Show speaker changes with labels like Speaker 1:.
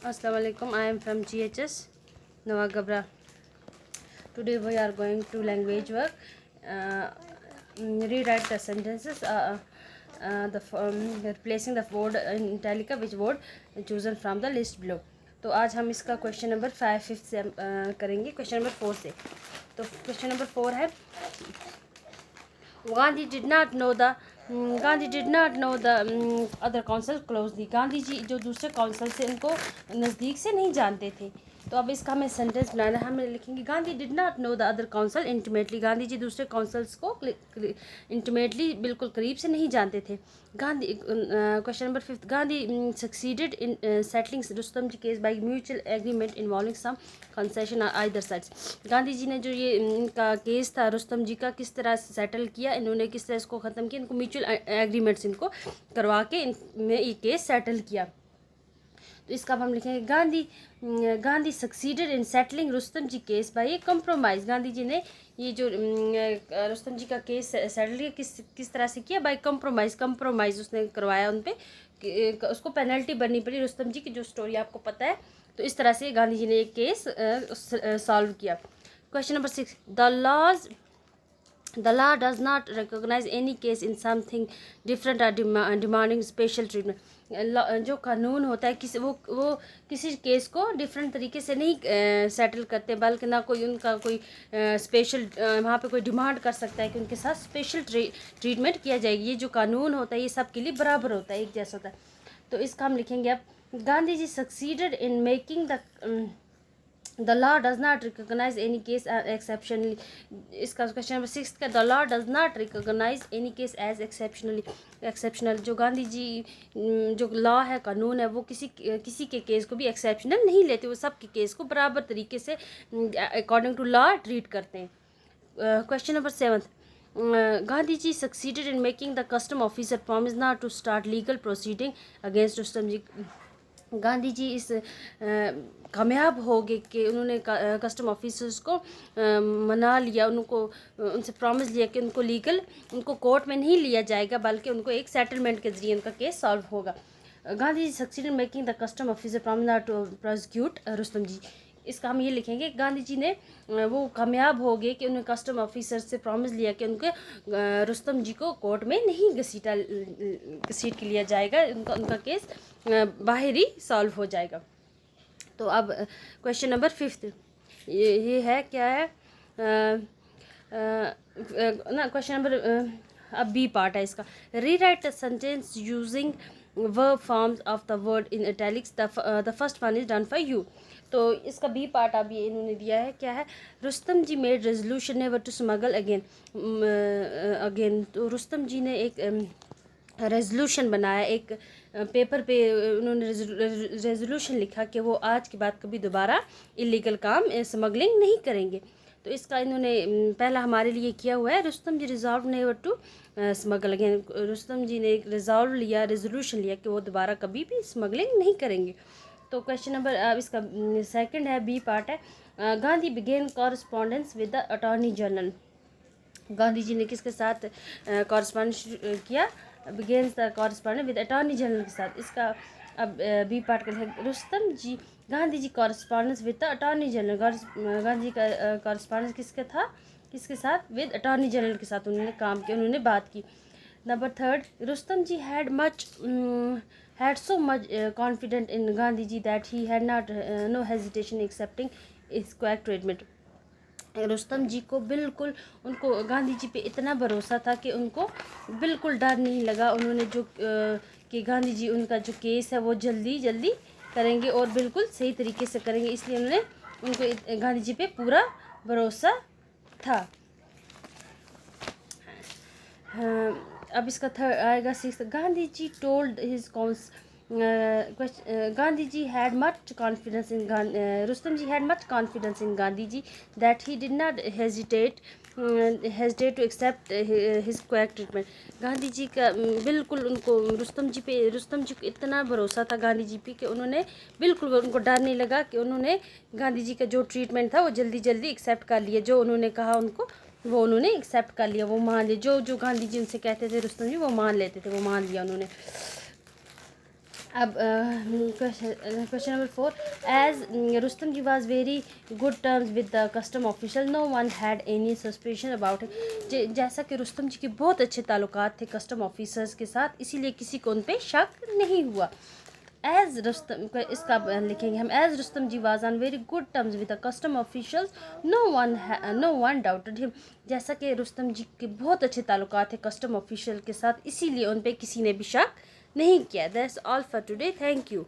Speaker 1: Assalamu alaikum. I am from GHS Nawak Gabra. Today we are going to language work. Rewrite the sentences. Replacing the word in italica which word chosen from the list below. तो आज हम इसका question number 5 से करेंगे question number 4 से। तो question number 4 है Gandhi did not know the other council closely. Gandhi ji जो दूसरे काउंसिल से इनको नज़दीक से नहीं जानते थे। तो अब इसका हमें सेंटेंस बनाना है। हम लिखेंगे Gandhi did not know the other council intimately. Gandhi ji दूसरे काउंसिल्स को इंटीमेटली बिल्कुल करीब से नहीं जानते थे। Gandhi question number 5 Gandhi succeeded in settling Rustam ji case by mutual agreement involving some concession either sides. Gandhi ji ने जो ये इनका केस था रुस्तम जी का किस तरह सेटल किया, इन्होंने किस तरह इसको ख़त्म किया, इनको म्यूचुअल एग्रीमेंट्स इनको करवा के इनमें ये केस सेटल किया। तो इसका अब हम लिखेंगे Gandhi succeeded in settling Rustam ji case by a compromise. Gandhi ji ने ये जो रुस्तम जी का केस सेटल किया किस तरह से किया, बाय कंप्रोमाइज़ उसने करवाया उन पर, उसको पेनल्टी भरनी पड़ी रुस्तम जी की, जो स्टोरी आपको पता है। तो इस तरह से गांधी जी ने एक केस सॉल्व किया। Question number 6 The law does not recognize any case in something different or demanding special treatment. जो कानून होता है वो किसी केस को डिफरेंट तरीके से नहीं सेटल करते, बल्कि ना कोई उनका कोई स्पेशल वहाँ पे कोई डिमांड कर सकता है कि उनके साथ स्पेशल ट्रीटमेंट किया जाएगी। ये जो कानून होता है ये सब के लिए बराबर होता है, एक जैसा होता है। तो इसका हम लिखेंगे अब Gandhi ji succeeded in making The law does not recognize any case exceptionally. इसका क्वेश्चन नंबर 6 का the law does not recognize any case as exceptional. जो गांधी जी जो लॉ है, कानून है, वो किसी के केस को भी एक्सेप्शनल नहीं लेते, वो सब के केस को बराबर तरीके से अकॉर्डिंग टू लॉ ट्रीट करते हैं। Question number 7 Gandhi ji succeeded in making the custom officer promise not to start legal proceeding against Rustam ji. Gandhi ji इस कामयाब हो गए कि उन्होंने कस्टम ऑफिसर्स को मना लिया, उनसे प्रॉमिस लिया कि उनको कोर्ट में नहीं लिया जाएगा, बल्कि उनको एक सेटलमेंट के ज़रिए उनका केस सॉल्व होगा। Gandhi ji succeed in making the custom officer promise not to prosecute Rustam ji. इसका हम ये लिखेंगे गांधी जी ने वो कामयाब हो गए कि उन्होंने कस्टम ऑफिसर से प्रॉमिस लिया कि उनके रुस्तम जी को कोर्ट में नहीं घसीट के लिया जाएगा, उनका केस बाहर ही सॉल्व हो जाएगा। तो अब क्वेश्चन नंबर 5 ये है, क्या है ना क्वेश्चन नंबर अब बी पार्ट है इसका। Rewrite the sentence using verb forms of the word in italics, the first one is done for you. तो इसका बी पार्ट अभी इन्होंने दिया है, क्या है, Rustam ji made resolution never to smuggle again. तो रुस्तम जी ने एक रेजोल्यूशन बनाया, एक पेपर पे उन्होंने रेजोल्यूशन लिखा कि वो आज के बाद कभी दोबारा इलीगल काम स्मगलिंग नहीं करेंगे। तो इसका इन्होंने पहला हमारे लिए किया हुआ है, Rustam ji resolve never to smuggle again. Rustam ji ने एक रेजोल्यूशन लिया कि वो दोबारा कभी भी स्मगलिंग नहीं करेंगे। तो क्वेश्चन नंबर अब इसका सेकंड है, बी पार्ट है, Gandhi began correspondence with the attorney general. Gandhi ji ने किसके साथ कॉरस्पॉन्डेंस किया, begins the correspondence with attorney general के साथ। इसका अब बी पार्ट का Rustam ji Gandhi ji correspondence with the attorney general. Gandhi का कॉरस्पॉन्डेंस किसके साथ, विद अटॉर्नी जनरल के साथ उन्होंने काम किया, उन्होंने बात की। Number 3 Rustam ji had so much confidence in Gandhi ji that he had no hesitation accepting his quack treatment. Rustam ji को बिल्कुल उनको गांधी जी पे इतना भरोसा था कि उनको बिल्कुल डर नहीं लगा। उन्होंने जो कि गांधी जी उनका जो केस है वो जल्दी करेंगे और बिल्कुल सही तरीके से करेंगे, इसलिए उनको गांधी जी पे पूरा भरोसा था। अब इसका थर्ड आएगा 6 Gandhi ji told his Gandhi ji had much confidence in Rustam ji had much confidence in Gandhi ji that he did not hesitate to accept his quack treatment. Gandhi ji का बिल्कुल उनको रुस्तम जी को इतना भरोसा था गांधी जी पे कि उन्होंने बिल्कुल उनको डर नहीं लगा कि उन्होंने गांधी जी का जो ट्रीटमेंट था वो जल्दी एक्सेप्ट कर लिया, जो उन्होंने कहा उनको वो उन्होंने एक्सेप्ट कर लिया, वो मान लिया, जो गांधी जी उनसे कहते थे रुस्तम जी वो मान लेते थे, वो मान लिया उन्होंने। अब question number 4, as Rustam ji was very good terms with the custom official, no one had any suspicion about him. जैसा कि रुस्तम जी के बहुत अच्छे ताल्लुकात थे कस्टम ऑफिसर्स के साथ, इसीलिए किसी को उन पर शक नहीं हुआ। एज रुस्तम, इसका लिखेंगे हम, as Rustam ji was on very good terms with the custom officials, no one doubted him. जैसा कि रुस्तम जी के बहुत अच्छे ताल्लुकात थे कस्टम ऑफिशियल के साथ, इसीलिए उन पर किसी ने भी शक नहीं किया। That's all for today, thank you.